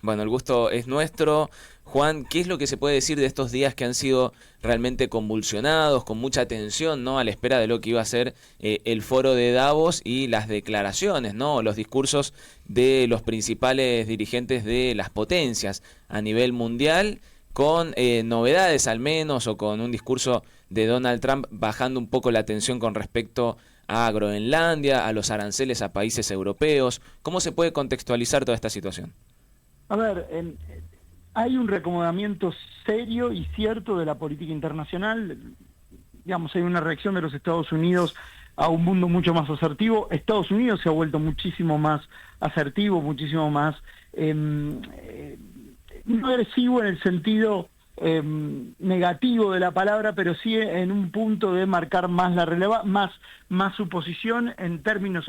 Bueno, el gusto es nuestro. Juan, ¿qué es lo que se puede decir de estos días que han sido realmente convulsionados, con mucha tensión, ¿no? A la espera de lo que iba a ser el foro de Davos y las declaraciones, ¿no? Los discursos de los principales dirigentes de las potencias a nivel mundial, con novedades al menos, o con un discurso de Donald Trump bajando un poco la tensión con respecto a Groenlandia, a los aranceles a países europeos. ¿Cómo se puede contextualizar toda esta situación? A ver, hay un reacomodamiento serio y cierto de la política internacional. Digamos, hay una reacción de los Estados Unidos a un mundo mucho más asertivo. Estados Unidos se ha vuelto muchísimo más asertivo, muchísimo más no agresivo en el sentido negativo de la palabra, pero sí en un punto de marcar más la más su posición en términos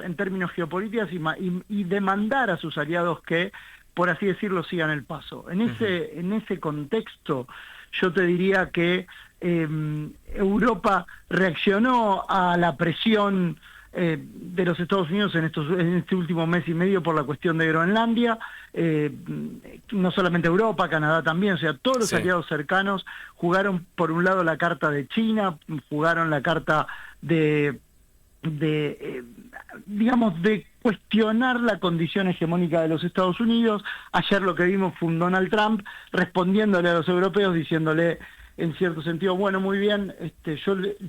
geopolíticos y demandar a sus aliados que, por así decirlo, sigan el paso. En ese contexto, yo te diría que Europa reaccionó a la presión de los Estados Unidos en este último mes y medio por la cuestión de Groenlandia, no solamente Europa, Canadá también, o sea, todos los Sí. aliados cercanos jugaron por un lado la carta de China, jugaron la carta de digamos, de cuestionar la condición hegemónica de los Estados Unidos. Ayer lo que vimos fue un Donald Trump respondiéndole a los europeos, diciéndole, en cierto sentido, bueno, muy bien,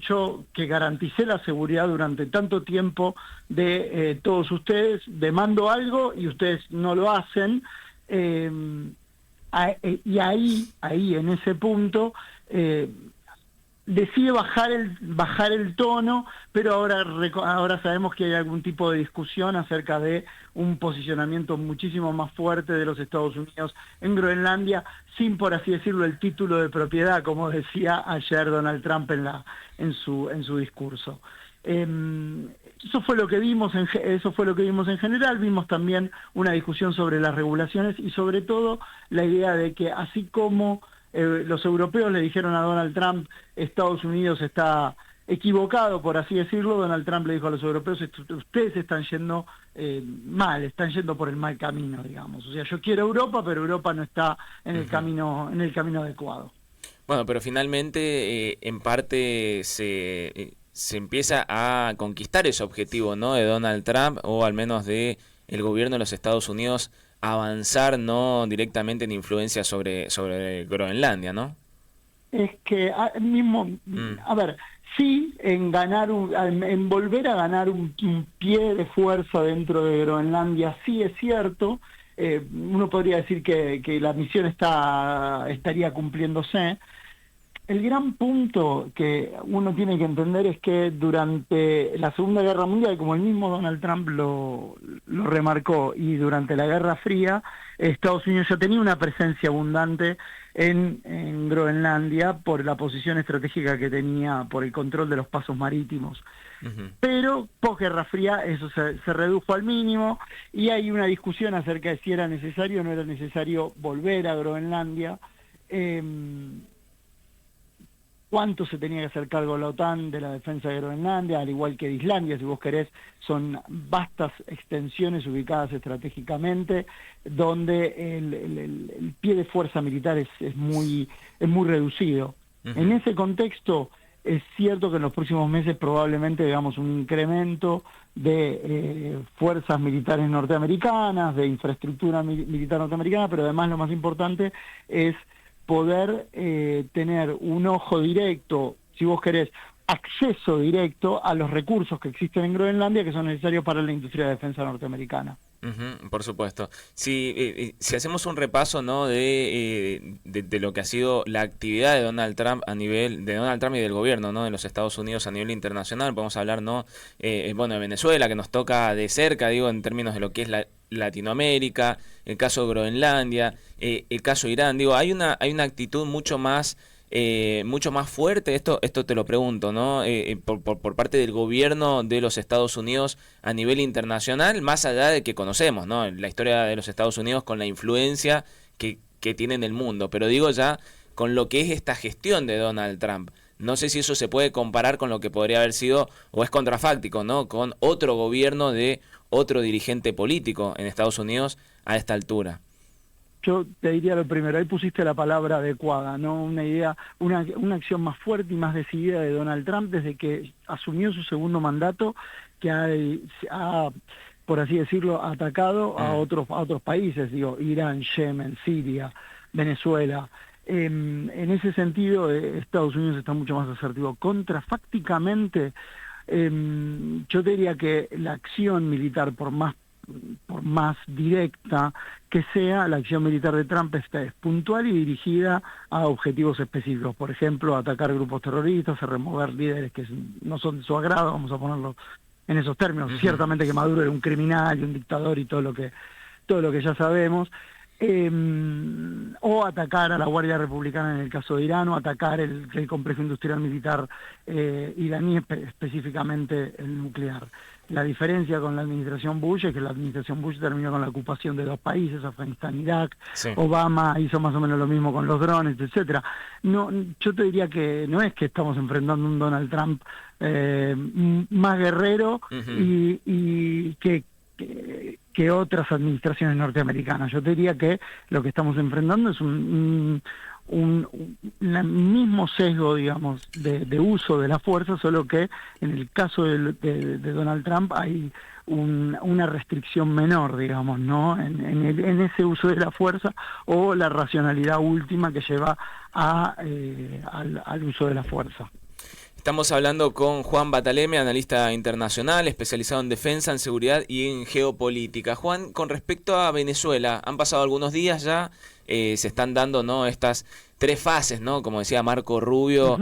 yo que garanticé la seguridad durante tanto tiempo de todos ustedes, demando algo y ustedes no lo hacen, y ahí en ese punto, decide bajar el tono, pero ahora sabemos que hay algún tipo de discusión acerca de un posicionamiento muchísimo más fuerte de los Estados Unidos en Groenlandia, sin, por así decirlo, el título de propiedad, como decía ayer Donald Trump en su discurso. Eso fue lo que vimos en general. Vimos también una discusión sobre las regulaciones y sobre todo la idea de que, así como los europeos le dijeron a Donald Trump, Estados Unidos está equivocado, por así decirlo, Donald Trump le dijo a los europeos, ustedes están yendo mal, están yendo por el mal camino, digamos. O sea, yo quiero Europa, pero Europa no está en el camino adecuado. Bueno, pero finalmente, en parte se empieza a conquistar ese objetivo, ¿no? De Donald Trump, o al menos de el gobierno de los Estados Unidos, avanzar, ¿no? Directamente en influencia sobre Groenlandia, ¿no? Es que Mm, a ver, sí, en volver a ganar un pie de fuerza dentro de Groenlandia, sí es cierto. Uno podría decir que la misión estaría cumpliéndose. El gran punto que uno tiene que entender es que durante la Segunda Guerra Mundial, como el mismo Donald Trump lo remarcó, y durante la Guerra Fría, Estados Unidos ya tenía una presencia abundante en Groenlandia por la posición estratégica que tenía, por el control de los pasos marítimos. ujú. Pero posguerra fría eso se redujo al mínimo, y hay una discusión acerca de si era necesario o no era necesario volver a Groenlandia. Eh, Cuánto se tenía que hacer cargo la OTAN de la defensa de Groenlandia, al igual que de Islandia, si vos querés. Son vastas extensiones ubicadas estratégicamente, donde el pie de fuerza militar es muy reducido. En Ujú. ese contexto, es cierto que en los próximos meses probablemente veamos un incremento de fuerzas militares norteamericanas, de infraestructura militar norteamericana, pero además lo más importante es poder tener un ojo directo, si vos querés, acceso directo a los recursos que existen en Groenlandia, que son necesarios para la industria de defensa norteamericana. Ujú, por supuesto. Si hacemos un repaso, ¿no? De lo que ha sido la actividad de Donald Trump a nivel de Donald Trump y del gobierno, ¿no? De los Estados Unidos a nivel internacional, podemos hablar, ¿no? Bueno, de Venezuela, que nos toca de cerca, digo, en términos de lo que es Latinoamérica, el caso de Groenlandia, el caso de Irán. Digo, hay una actitud mucho más fuerte. Esto te lo pregunto, ¿no? Por parte del gobierno de los Estados Unidos a nivel internacional, más allá de que conocemos, ¿no? La historia de los Estados Unidos con la influencia que tiene en el mundo, pero digo ya con lo que es esta gestión de Donald Trump. No sé si eso se puede comparar con lo que podría haber sido, o es contrafáctico, ¿no? Con otro gobierno de otro dirigente político en Estados Unidos a esta altura. yo te diría lo primero, ahí pusiste la palabra adecuada, ¿no? Una idea, una acción más fuerte y más decidida de Donald Trump desde que asumió su segundo mandato, que ha, por así decirlo, atacado a otros países, digo, Irán, Yemen, Siria, Venezuela. En ese sentido, Estados Unidos está mucho más asertivo. Contrafácticamente, yo te diría que la acción militar, por más directa que sea, la acción militar de Trump es puntual y dirigida a objetivos específicos. Por ejemplo, atacar grupos terroristas, a remover líderes que no son de su agrado, vamos a ponerlo en esos términos. Ciertamente que Maduro era un criminal y un dictador y todo lo que ya sabemos. O atacar a la Guardia Republicana en el caso de Irán, o atacar el complejo industrial militar iraní, específicamente el nuclear. La diferencia con la administración Bush es que la administración Bush terminó con la ocupación de 2 países, Afganistán e Irak. Sí. Obama hizo más o menos lo mismo con los drones, etcétera. No, yo te diría que no es que estamos enfrentando un Donald Trump más guerrero y que otras administraciones norteamericanas. Yo te diría que lo que estamos enfrentando es un mismo sesgo, digamos, de uso de la fuerza, solo que en el caso de Donald Trump hay una restricción menor, digamos, ¿no? En ese uso de la fuerza, o la racionalidad última que lleva al uso de la fuerza. Estamos hablando con Juan Bataleme, analista internacional, especializado en defensa, en seguridad y en geopolítica. Juan, con respecto a Venezuela, han pasado algunos días ya, se están dando, ¿no?, estas 3 fases, ¿no?, como decía Marco Rubio,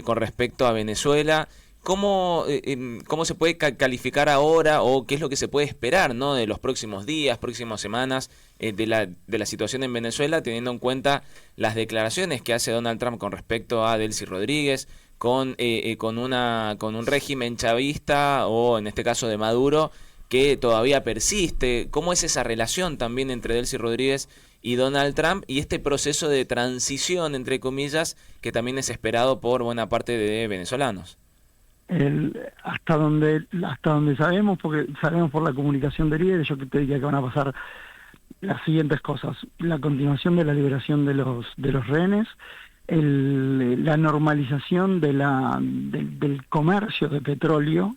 con respecto a Venezuela. ¿Cómo se puede calificar ahora, o qué es lo que se puede esperar, ¿no?, de los próximos días, próximas semanas, de la situación en Venezuela, teniendo en cuenta las declaraciones que hace Donald Trump con respecto a Delcy Rodríguez, con un régimen chavista, o en este caso de Maduro, que todavía persiste? ¿Cómo es esa relación también entre Delcy Rodríguez y Donald Trump, y este proceso de transición, entre comillas, que también es esperado por buena parte de venezolanos? Hasta donde sabemos, porque sabemos por la comunicación de líderes, yo te diría que van a pasar las siguientes cosas: la continuación de la liberación de los rehenes, la normalización del comercio de petróleo,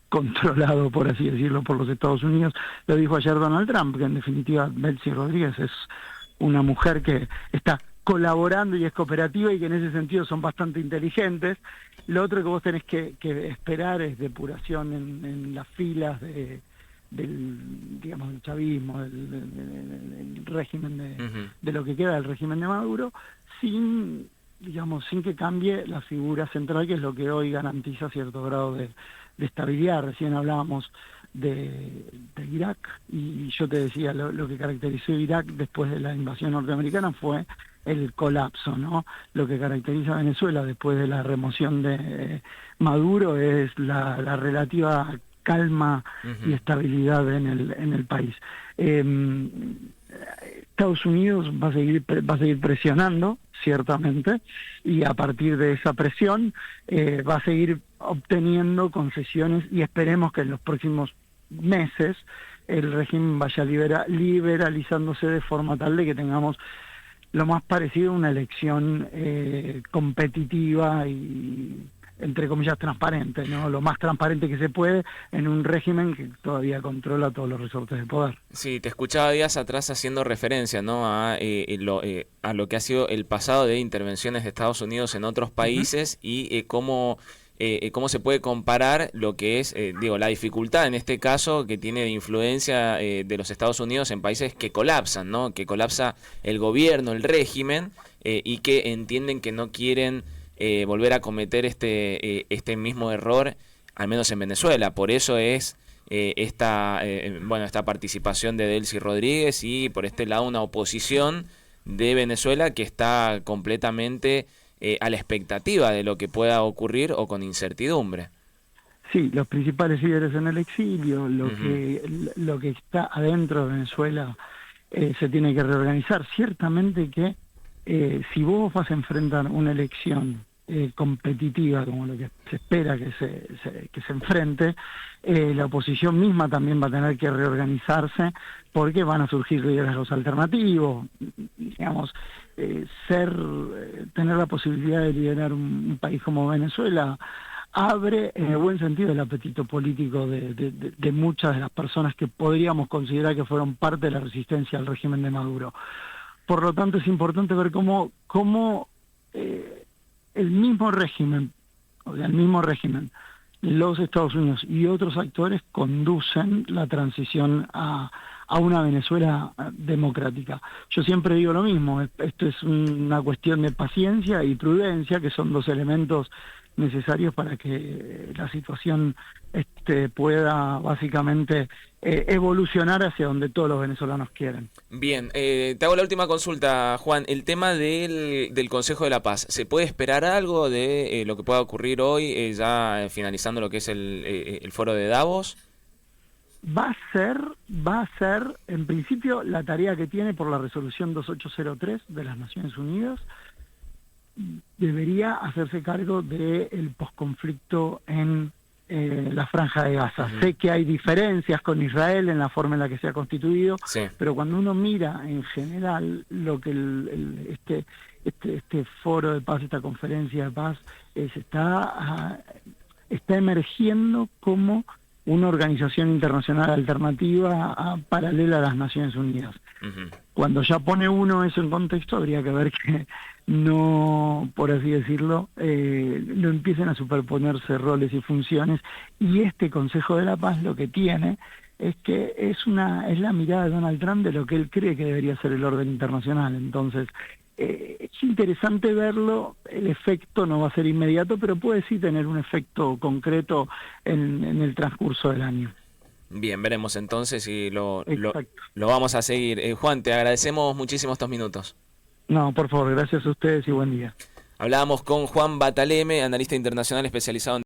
controlado, por así decirlo, por los Estados Unidos. Lo dijo ayer Donald Trump, que en definitiva Delcy Rodríguez es una mujer que está colaborando y es cooperativa, y que en ese sentido son bastante inteligentes. Lo otro que vos tenés que esperar es depuración en las filas del chavismo, del régimen de lo que queda del régimen de Maduro, sin que cambie la figura central, que es lo que hoy garantiza cierto grado de estabilidad. Recién hablábamos de Irak, y yo te decía, lo que caracterizó Irak después de la invasión norteamericana fue el colapso, ¿no? Lo que caracteriza a Venezuela después de la remoción de Maduro es la relativa calma y estabilidad en el país. Estados Unidos va a seguir presionando, ciertamente, y a partir de esa presión va a seguir obteniendo concesiones, y esperemos que en los próximos meses el régimen vaya liberalizándose de forma tal de que tengamos lo más parecido a una elección competitiva y, entre comillas, transparente, ¿no? Lo más transparente que se puede en un régimen que todavía controla todos los resortes de poder. Sí, te escuchaba días atrás haciendo referencia, ¿no?, a lo que ha sido el pasado de intervenciones de Estados Unidos en otros países, y cómo se puede comparar lo que es, la dificultad en este caso que tiene de influencia de los Estados Unidos en países que colapsan, ¿no?, que colapsa el gobierno, el régimen, y que entienden que no quieren volver a cometer este mismo error, al menos en Venezuela. Por eso es esta participación de Delcy Rodríguez, y por este lado una oposición de Venezuela que está completamente a la expectativa de lo que pueda ocurrir, o con incertidumbre. Sí, los principales líderes en el exilio, lo que está adentro de Venezuela se tiene que reorganizar. Ciertamente que si vos vas a enfrentar una elección competitiva como lo que se espera que se enfrente, la oposición misma también va a tener que reorganizarse porque van a surgir liderazgos alternativos, digamos, tener la posibilidad de liderar un país como Venezuela abre en el buen sentido el apetito político de muchas de las personas que podríamos considerar que fueron parte de la resistencia al régimen de Maduro. Por lo tanto, es importante ver cómo el mismo régimen, los Estados Unidos y otros actores conducen la transición a una Venezuela democrática. Yo siempre digo lo mismo, esto es una cuestión de paciencia y prudencia, que son dos elementos necesarios para que la situación pueda básicamente evolucionar hacia donde todos los venezolanos quieren. Bien, te hago la última consulta, Juan. El tema del Consejo de la Paz, ¿se puede esperar algo de lo que pueda ocurrir hoy, ya finalizando lo que es el foro de Davos? Va a ser, en principio, la tarea que tiene por la resolución 2803 de las Naciones Unidas. Debería hacerse cargo del posconflicto en la Franja de Gaza. Sé que hay diferencias con Israel en la forma en la que se ha constituido, sí, pero cuando uno mira en general lo que este foro de paz, esta conferencia de paz, está emergiendo como una organización internacional alternativa paralela a las Naciones Unidas. Cuando ya pone uno eso en contexto, habría que ver que no, por así decirlo, no empiecen a superponerse roles y funciones, y este Consejo de la Paz lo que tiene es que es la mirada de Donald Trump de lo que él cree que debería ser el orden internacional. Entonces, es interesante verlo. El efecto no va a ser inmediato, pero puede sí tener un efecto concreto en el transcurso del año. Bien, veremos entonces y lo vamos a seguir. Juan, te agradecemos muchísimo estos minutos. No, por favor, gracias a ustedes y buen día. Hablábamos con Juan Bataleme, analista internacional especializado en